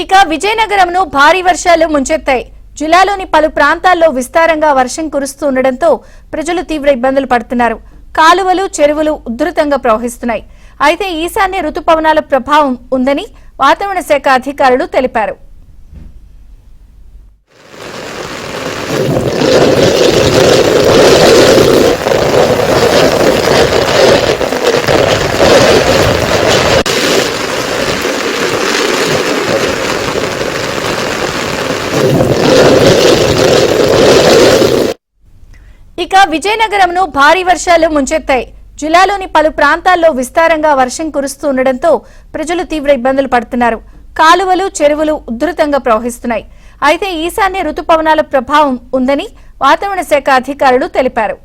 ఇక విజయనగరంను భారీ వర్షాలు ముంచెత్తాయి. జిల్లాలోని పలు ప్రాంతాల్లో విస్తారంగా వర్షం కురుస్తుండటంతో ప్రజలు తీవ్ర ఇబ్బందులు పడుతున్నారు. కాలువలు, చెరువులు ఉధృతంగా ప్రవహిస్తున్నాయి. అయితే ఈశాన్య రుతుపవనాల ప్రభావం ఉందని వాతావరణ శాఖ అధికారులు తెలిపారు. ఇక విజయనగరంను భారీ వర్షాలు ముంచెత్తాయి. జిల్లాలోని పలు ప్రాంతాల్లో విస్తారంగా వర్షం కురుస్తుండటంతో ప్రజలు తీవ్ర ఇబ్బందులు పడుతున్నారు. కాలువలు, చెరువులు ఉధృతంగా ప్రవహిస్తున్నాయి. అయితే ఈశాన్య రుతుపవనాల ప్రభావం ఉందని వాతావరణ శాఖ అధికారులు తెలిపారు.